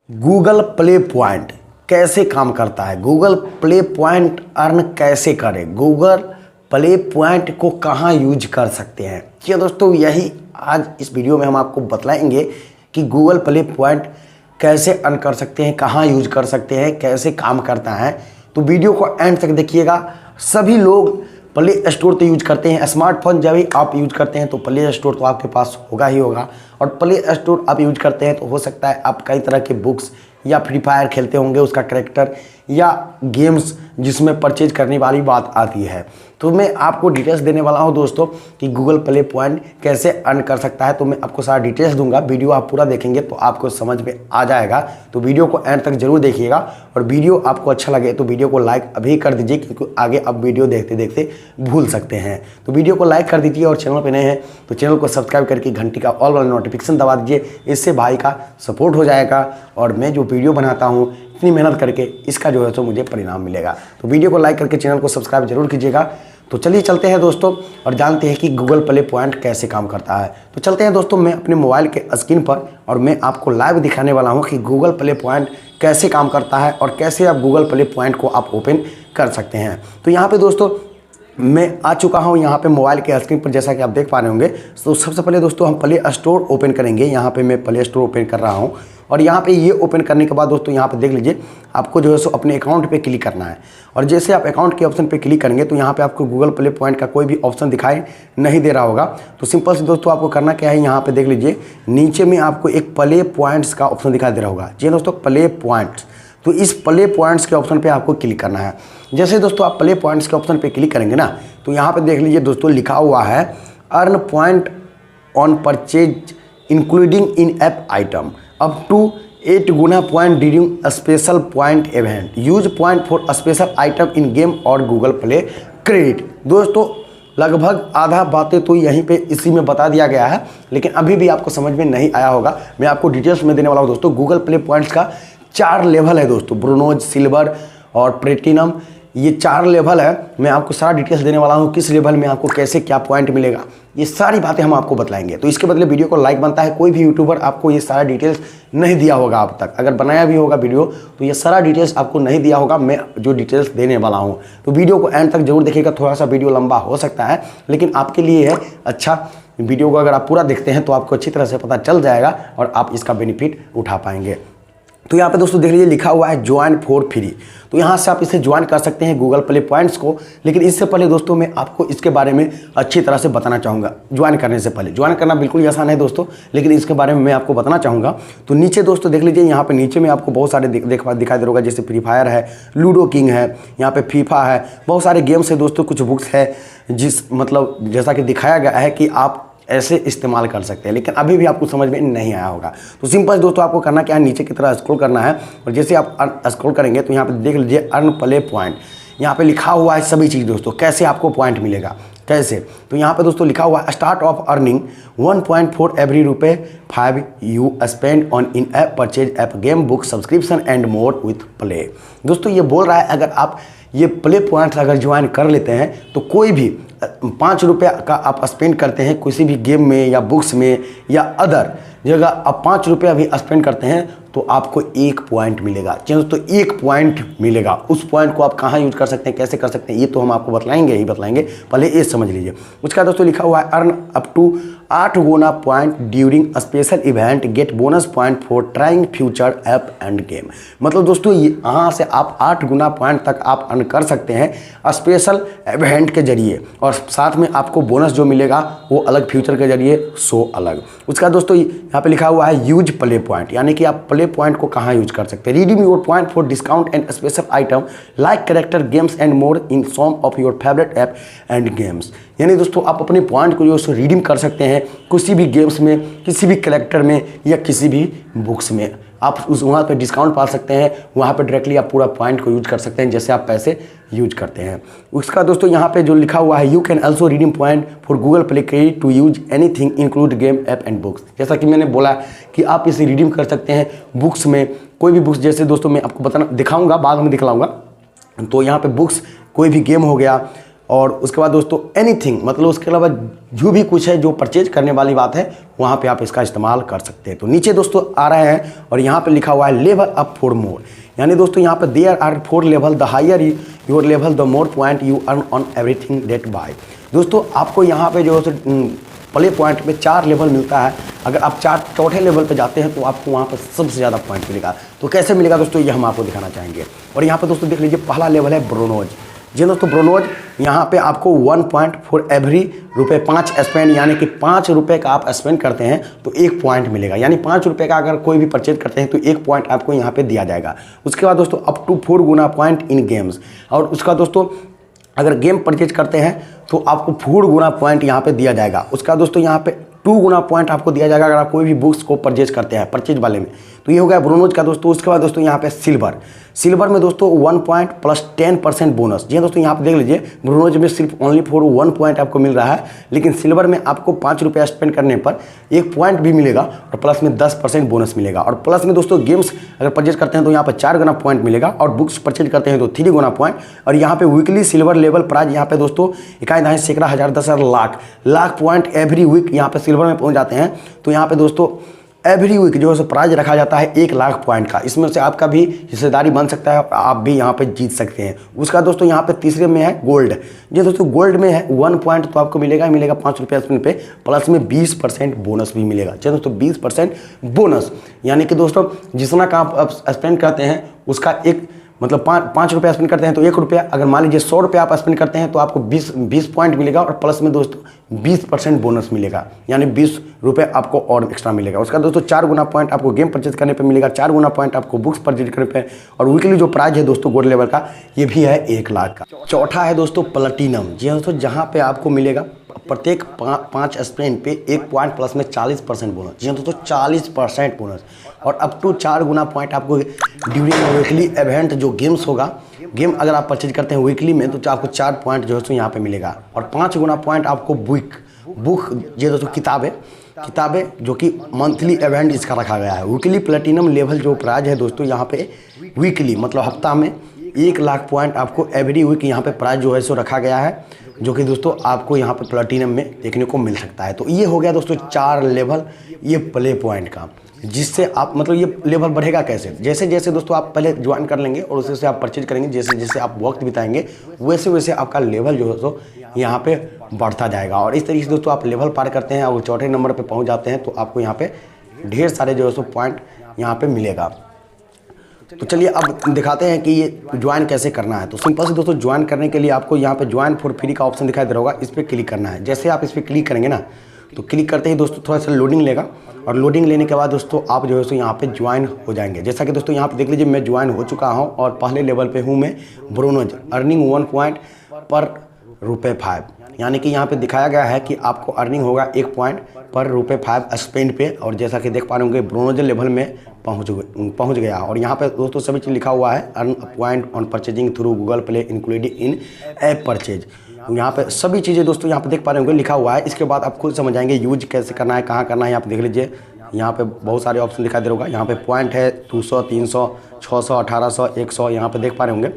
Google play point कैसे काम करता है, गूगल प्ले पॉइंट अर्न कैसे करें, गूगल प्ले पॉइंट को कहाँ यूज कर सकते हैं। जी दोस्तों, यही आज इस वीडियो में हम आपको बतलाएंगे कि गूगल प्ले पॉइंट कैसे अर्न कर सकते हैं, कहाँ यूज कर सकते हैं, कैसे काम करता है। तो वीडियो को एंड तक देखिएगा। सभी लोग प्ले स्टोर तो यूज करते हैं, स्मार्टफोन जब भी आप यूज करते हैं तो प्ले स्टोर तो आपके पास होगा ही होगा। और प्ले स्टोर आप यूज करते हैं तो हो सकता है आप कई तरह के बुक्स या फ्री फायर खेलते होंगे, उसका कैरेक्टर या गेम्स जिसमें परचेज करने वाली बात आती है। तो मैं आपको डिटेल्स देने वाला हूं दोस्तों कि गूगल प्ले पॉइंट कैसे अर्न कर सकता है। तो मैं आपको सारा डिटेल्स दूंगा, वीडियो आप पूरा देखेंगे तो आपको समझ में आ जाएगा। तो वीडियो को एंड तक जरूर देखिएगा और वीडियो आपको अच्छा लगे तो वीडियो को लाइक अभी कर दीजिए, क्योंकि आगे आप वीडियो देखते देखते भूल सकते हैं। तो वीडियो को लाइक कर दीजिए और चैनल पर नए हैं तो चैनल को सब्सक्राइब करके घंटी का ऑल वाला नोटिफिकेशन दबा दीजिए। इससे भाई का सपोर्ट हो जाएगा और मैं जो वीडियो बनाता हूँ इतनी मेहनत करके इसका जो है तो मुझे परिणाम मिलेगा। तो वीडियो को लाइक करके चैनल को सब्सक्राइब जरूर कीजिएगा। तो चलिए चलते हैं दोस्तों और जानते हैं कि गूगल प्ले पॉइंट कैसे काम करता है। तो चलते हैं दोस्तों, मैं अपने मोबाइल के स्क्रीन पर और मैं आपको लाइव दिखाने वाला हूं कि गूगल प्ले पॉइंट कैसे काम करता है और कैसे आप गूगल प्ले पॉइंट को आप ओपन कर सकते हैं। तो यहाँ पे दोस्तों मैं आ चुका हूँ यहाँ पे मोबाइल के स्क्रीन पर, जैसा कि आप देख पा रहे होंगे। तो सबसे पहले दोस्तों हम प्ले स्टोर ओपन करेंगे। यहाँ पे मैं प्ले स्टोर ओपन कर रहा हूँ और यहाँ पे ये ओपन करने के बाद दोस्तों यहाँ पे देख लीजिए, आपको जो है सो अपने अकाउंट पे क्लिक करना है। और जैसे आप अकाउंट के ऑप्शन पे क्लिक करेंगे तो यहाँ पे आपको गूगल प्ले पॉइंट का कोई भी ऑप्शन दिखाई नहीं दे रहा होगा। तो सिंपल से दोस्तों आपको करना क्या है, यहाँ पे देख लीजिए नीचे में आपको एक प्ले पॉइंट्स का ऑप्शन दिखाई दे रहा होगा। जी दोस्तों, प्ले पॉइंट्स। तो इस प्ले पॉइंट्स के ऑप्शन पे आपको क्लिक करना है। जैसे दोस्तों आप प्ले पॉइंट्स के ऑप्शन पे क्लिक करेंगे ना, तो यहाँ पे देख लीजिए दोस्तों लिखा हुआ है earn point on purchase including in app item up to 8 गुना point during special point event, use point for special item in game और गूगल प्ले क्रेडिट। दोस्तों लगभग आधा बातें तो यहीं पे इसी में बता दिया गया है, लेकिन अभी भी आपको समझ में नहीं आया होगा। मैं आपको डिटेल्स में देने वाला हूँ दोस्तों। गूगल प्ले पॉइंट्स का 4 लेवल है दोस्तों, ब्रोंज, सिल्वर और प्लेटिनम, ये 4 लेवल है। मैं आपको सारा डिटेल्स देने वाला हूँ, किस लेवल में आपको कैसे क्या पॉइंट मिलेगा, ये सारी बातें हम आपको बतलाएंगे। तो इसके बदले वीडियो को लाइक बनता है। कोई भी यूट्यूबर आपको ये सारा डिटेल्स नहीं दिया होगा अब तक, अगर बनाया भी होगा वीडियो तो ये सारा डिटेल्स आपको नहीं दिया होगा। मैं जो डिटेल्स देने वाला हूँ तो वीडियो को एंड तक जरूर देखिएगा। थोड़ा सा वीडियो लंबा हो सकता है लेकिन आपके लिए है अच्छा। वीडियो को अगर आप पूरा देखते हैं तो आपको अच्छी तरह से पता चल जाएगा और आप इसका बेनिफिट उठा पाएंगे। तो यहाँ पे दोस्तों देख लीजिए लिखा हुआ है ज्वाइन फॉर फ्री। तो यहाँ से आप इसे ज्वाइन कर सकते हैं गूगल प्ले पॉइंट्स को। लेकिन इससे पहले दोस्तों मैं आपको इसके बारे में अच्छी तरह से बताना चाहूँगा। ज्वाइन करने से पहले, ज्वाइन करना बिल्कुल ही आसान है दोस्तों, लेकिन इसके बारे में मैं आपको बताना चाहूँगा। तो नीचे दोस्तों देख लीजिए, यहाँ पे नीचे में आपको बहुत सारे दिखाई दे रहा होगा, जैसे फ्री फायर है, लूडो किंग है, यहाँ पे फीफा है, बहुत सारे गेम्स है दोस्तों, कुछ बुक्स है जिस मतलब जैसा कि दिखाया गया है कि आप ऐसे इस्तेमाल कर सकते हैं। लेकिन अभी भी आपको समझ में नहीं आया होगा। तो सिंपल दोस्तों आपको करना क्या है, नीचे की तरह स्क्रॉल करना है और जैसे आप स्क्रॉल करेंगे तो यहाँ पे देख लीजिए अर्न प्ले पॉइंट, यहाँ पे लिखा हुआ है सभी चीज़ दोस्तों, कैसे आपको पॉइंट मिलेगा कैसे। तो यहाँ पे दोस्तों लिखा हुआ है start of earning 1 point for every ₹5 you spend on in app purchase app game book subscription and more with play. दोस्तों ये बोल रहा है अगर आप ये प्ले पॉइंट्स अगर ज्वाइन कर लेते हैं तो कोई भी 5 रुपये का आप स्पेंड करते हैं किसी भी गेम में या बुक्स में या अदर जगह, आप 5 रुपये अभी स्पेंड करते हैं तो आपको 1 पॉइंट मिलेगा। दोस्तों 1 पॉइंट मिलेगा। उस पॉइंट को आप कहाँ यूज कर सकते हैं, कैसे कर सकते हैं, ये तो हम आपको बतलाएंगे, पहले ये समझ लीजिए। उसका दोस्तों लिखा हुआ है अर्न अप टू 8 गुना point during special event get bonus point for trying future app and game. मतलब दोस्तों यहाँ से आप 8 गुना पॉइंट तक आप अर्न कर सकते हैं स्पेशल इवेंट के जरिए, और साथ में आपको बोनस जो मिलेगा वो अलग, फ्यूचर के जरिए 100 अलग। उसका दोस्तों यहाँ पे लिखा हुआ है यूज प्ले पॉइंट, यानी कि आप प्ले पॉइंट को कहाँ यूज कर सकते हैं। Redeem your point for discount and special item like character games and more in some of your favourite app and games. यानी दोस्तों आप अपने पॉइंट को जो है रिडीम कर सकते हैं किसी भी गेम्स में, किसी भी कैरेक्टर में या किसी भी बुक्स में। आप उस वहाँ पे डिस्काउंट पा सकते हैं, वहाँ पे डायरेक्टली आप पूरा पॉइंट को यूज कर सकते हैं जैसे आप पैसे यूज करते हैं। उसका दोस्तों यहाँ पे जो लिखा हुआ है you can also redeem point for Google play credit to use anything include game app and books. जैसा कि मैंने बोला कि आप इसे रिडीम कर सकते हैं बुक्स में, कोई भी बुक्स, जैसे दोस्तों मैं आपको दिखाऊँगा, बाद में दिखलाऊँगा। तो यहाँ पर बुक्स, कोई भी गेम हो गया, और उसके बाद दोस्तों एनीथिंग, मतलब उसके अलावा जो भी कुछ है जो परचेज करने वाली बात है वहाँ पे आप इसका इस्तेमाल कर सकते हैं। तो नीचे दोस्तों आ रहे हैं और यहाँ पे लिखा हुआ है लेवल अप फॉर मोर, यानी दोस्तों यहाँ पे there are 4 level, the higher your level the more point you earn on everything that buy. दोस्तों आपको यहाँ पे जो है प्ले पॉइंट पे 4 लेवल मिलता है। अगर आप चौथे लेवल पे जाते हैं तो आपको वहाँ पर सबसे ज़्यादा पॉइंट मिलेगा। तो कैसे मिलेगा दोस्तों, ये हम आपको दिखाना चाहेंगे। और यहाँ पे दोस्तों देख लीजिए पहला लेवल है ब्रोनोज। जी दोस्तों ब्रोनोज, यहाँ पे आपको 1 पॉइंट फॉर एवरी रुपये 5 स्पेंड, यानी कि 5 रुपये का आप स्पेंड करते हैं तो 1 पॉइंट मिलेगा। यानी 5 रुपये का अगर कोई भी परचेज करते हैं तो 1 पॉइंट आपको यहाँ पे दिया जाएगा। उसके बाद दोस्तों अप टू 4 गुना पॉइंट इन गेम्स, और उसका दोस्तों अगर गेम परचेज करते हैं तो आपको 4 गुना पॉइंट यहाँ पे दिया जाएगा। उसका दोस्तों यहाँ पे 2 गुना पॉइंट आपको दिया जाएगा अगर आप कोई भी बुक्स को परचेज करते हैं परचेज वाले में। तो ये हो गया ब्रोनोज का दोस्तों। उसके बाद दोस्तों यहाँ पे सिल्वर में दोस्तों 1 पॉइंट प्लस 10% बोनस। जी दोस्तों यहाँ पे देख लीजिए ब्रोनोज में सिर्फ ओनली फॉर 1 पॉइंट आपको मिल रहा है, लेकिन सिल्वर में आपको 5 रुपये स्पेंड करने पर 1 पॉइंट भी मिलेगा और प्लस में 10% बोनस मिलेगा। और प्लस में दोस्तों गेम्स अगर परचेज करते हैं तो यहाँ पर 4 गुना पॉइंट मिलेगा, और बुक्स परचेज करते हैं तो 3 गुना पॉइंट। और यहाँ पे वीकली सिल्वर लेवल प्राइज यहाँ पे दोस्तों 1.5 सैकड़ा हज़ार 10,000 लाख पॉइंट एवरी वीक यहाँ पे सिल्वर में पहुँच जाते हैं। तो यहाँ पे दोस्तों एवरी वीक जो है प्राइज रखा जाता है 1 लाख पॉइंट का। इसमें से आपका भी हिस्सेदारी बन सकता है, आप भी यहाँ पे जीत सकते हैं। उसका दोस्तों यहाँ पे तीसरे में है गोल्ड। जो दोस्तों गोल्ड में है 1 पॉइंट तो आपको मिलेगा 5 रुपये स्पेंड पे, प्लस में 20% बोनस भी मिलेगा। जी दोस्तों 20% बोनस, यानी कि दोस्तों जितना का आप स्पेंड करते हैं उसका एक मतलब 5 रुपये स्पेंड करते हैं तो 1 रुपया, अगर मान लीजिए 100 रुपये आप स्पेंड करते हैं तो आपको 20 पॉइंट मिलेगा, और प्लस में दोस्तों 20% बोनस मिलेगा, यानी 20 रुपये आपको और एक्स्ट्रा मिलेगा। उसका दोस्तों 4 गुना पॉइंट आपको गेम परचेज करने पे मिलेगा, 4 गुना पॉइंट आपको बुक्स परचेज करने पे, और वीकली जो प्राइज है दोस्तों गोल्ड लेवल का ये भी है 1 लाख का। चौथा है दोस्तों प्लेटिनम। जी दोस्तों जहाँ पे आपको मिलेगा प्रत्येक 5 स्पेंड पे 1 पॉइंट प्लस में 40% बोनस। जी दोस्तों 40% बोनस, और अप टू 4 गुना पॉइंट आपको ड्यूरिंग वीकली इवेंट जो गेम्स होगा, गेम अगर आप परचेज करते हैं वीकली में तो आपको 4 पॉइंट जो है यहाँ पे मिलेगा, और 5 गुना पॉइंट आपको बुक ये दोस्तों किताबें जो कि मंथली इवेंट इसका रखा गया है। वीकली प्लेटिनम लेवल जो प्राइज है दोस्तों यहाँ पे वीकली मतलब हफ्ता में 1 लाख पॉइंट आपको एवरी वीक यहाँ पे प्राइज जो है सो रखा गया है, जो कि दोस्तों आपको यहाँ पे प्लेटिनम में देखने को मिल सकता है। तो ये हो गया दोस्तों 4 लेवल ये प्ले पॉइंट का, जिससे आप मतलब ये लेवल बढ़ेगा कैसे, जैसे जैसे दोस्तों आप पहले ज्वाइन कर लेंगे और उससे आप परचेज करेंगे, जैसे जैसे आप वक्त बिताएंगे वैसे वैसे आपका लेवल जो है सो यहाँ पे बढ़ता जाएगा। और इस तरीके से दोस्तों आप लेवल पार करते हैं और चौथे नंबर पे पहुँच जाते हैं तो आपको यहाँ पे ढेर सारे जो है सो पॉइंट यहाँ पे मिलेगा। तो चलिए अब दिखाते हैं कि ये ज्वाइन कैसे करना है। तो सिंपल से दोस्तों ज्वाइन करने के लिए आपको यहाँ पे ज्वाइन फॉर फ्री का ऑप्शन दिखाई दे रहा होगा, इस पर क्लिक करना है। जैसे आप इस पर क्लिक करेंगे ना तो क्लिक करते ही दोस्तों थोड़ा सा लोडिंग लेगा, और लोडिंग लेने के बाद दोस्तों आप जो है सो यहाँ पे ज्वाइन हो जाएंगे। जैसा कि दोस्तों यहाँ पे देख लीजिए मैं ज्वाइन हो चुका हूँ और पहले लेवल पे हूँ मैं ब्रोनोज, अर्निंग 1 पॉइंट पर रुपये 5, यानी कि यहाँ पे दिखाया गया है कि आपको अर्निंग होगा 1 पॉइंट पर रुपये 5 स्पेंड पे। और जैसा कि देख पा रहे होंगे ब्रोनोज लेवल में पहुँच गया। और यहाँ पे दोस्तों सभी चीज़ लिखा हुआ है, earn point on purchasing through Google play included in app purchase. यहाँ पे सभी चीज़ें दोस्तों यहाँ पे देख पा रहे होंगे लिखा हुआ है। इसके बाद आप खुद समझ जाएंगे यूज कैसे करना है, कहाँ करना है। यहाँ पे देख लीजिए यहाँ पे बहुत सारे ऑप्शन दिखाई दे रहा होगा। यहाँ पे पॉइंट है 200, 300, 600, 1800, 100, यहाँ पे देख पा रहे होंगे।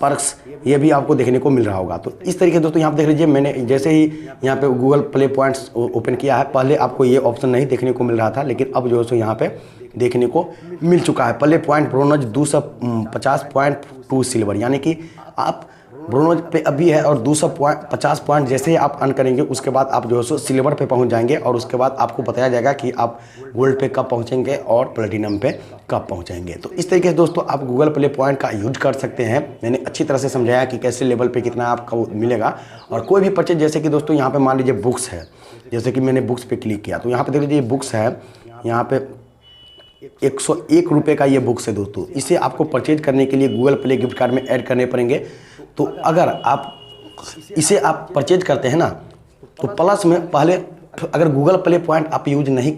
पर्क्स ये भी आपको देखने को मिल रहा होगा। तो इस तरीके से दोस्तों यहाँ पे देख लीजिए मैंने जैसे ही यहाँ पे गूगल प्ले पॉइंट्स ओपन किया है, पहले आपको ये ऑप्शन नहीं देखने को मिल रहा था, लेकिन अब जो है सो यहाँ पे देखने को मिल चुका है। प्ले पॉइंट ब्रोनोज 250 पॉइंट 2 सिल्वर, यानी कि आप ब्रोनोज पे अभी है और 250 पॉइंट जैसे ही आप अर्न करेंगे उसके बाद आप जो है सो सिल्वर पे पहुंच जाएंगे, और उसके बाद आपको बताया जाएगा कि आप गोल्ड पे कब पहुंचेंगे और प्लेटिनम पे कब पहुंचेंगे। तो इस तरीके से दोस्तों आप गूगल प्ले पॉइंट का यूज कर सकते हैं। मैंने अच्छी तरह से समझाया कि कैसे लेवल पे कितना आपको मिलेगा। और कोई भी परचेज जैसे कि दोस्तों यहाँ पे मान लीजिए बुक्स है, जैसे कि मैंने बुक्स पे क्लिक किया तो यहाँ पे देख लीजिए बुक्स है, यहाँ पे 101 रुपये का ये बुक्स है दोस्तों। इसे आपको परचेज करने के लिए गूगल प्ले गिफ्ट कार्ड में ऐड करने पड़ेंगे। तो अगर आप इसे आप परचेज करते हैं ना तो प्लस में पहले अगर गूगल प्ले पॉइंट आप यूज नहीं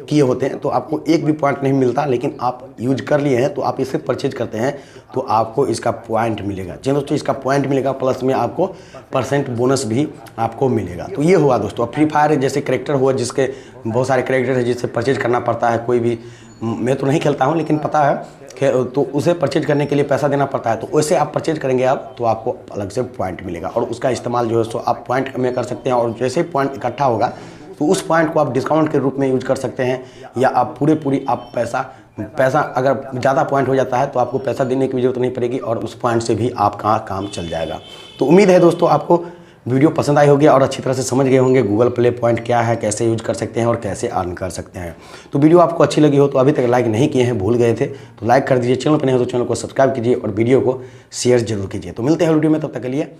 किए होते हैं तो आपको एक भी पॉइंट नहीं मिलता, लेकिन आप यूज कर लिए हैं तो आप इसे परचेज करते हैं तो आपको इसका पॉइंट मिलेगा। जी दोस्तों इसका पॉइंट मिलेगा, प्लस में आपको परसेंट बोनस भी आपको मिलेगा। तो ये हुआ दोस्तों। फ्री फायर जैसे करेक्टर हुआ जिसके बहुत सारे करेक्टर है जिससे परचेज करना पड़ता है, कोई भी मैं तो नहीं खेलता हूँ, लेकिन पता है तो उसे परचेज करने के लिए पैसा देना पड़ता है। तो वैसे आप परचेज करेंगे आप तो आपको अलग से पॉइंट मिलेगा और उसका इस्तेमाल जो है सो आप पॉइंट में कर सकते हैं। और जैसे ही पॉइंट इकट्ठा होगा तो उस पॉइंट को आप डिस्काउंट के रूप में यूज कर सकते हैं, या आप पूरी आप पैसा अगर ज़्यादा पॉइंट हो जाता है तो आपको पैसा देने की जरूरत नहीं पड़ेगी और उस पॉइंट से भी आपका काम चल जाएगा। तो उम्मीद है दोस्तों आपको वीडियो पसंद आई होगी और अच्छी तरह से समझ गए होंगे गूगल प्ले पॉइंट क्या है, कैसे यूज कर सकते हैं और कैसे अर्न कर सकते हैं। तो वीडियो आपको अच्छी लगी हो तो अभी तक लाइक नहीं किए हैं, भूल गए थे तो लाइक कर दीजिए, चैनल पर नहीं हो तो चैनल को सब्सक्राइब कीजिए और वीडियो को शेयर जरूर कीजिए। तो मिलते हैं वीडियो में, तब तक के लिए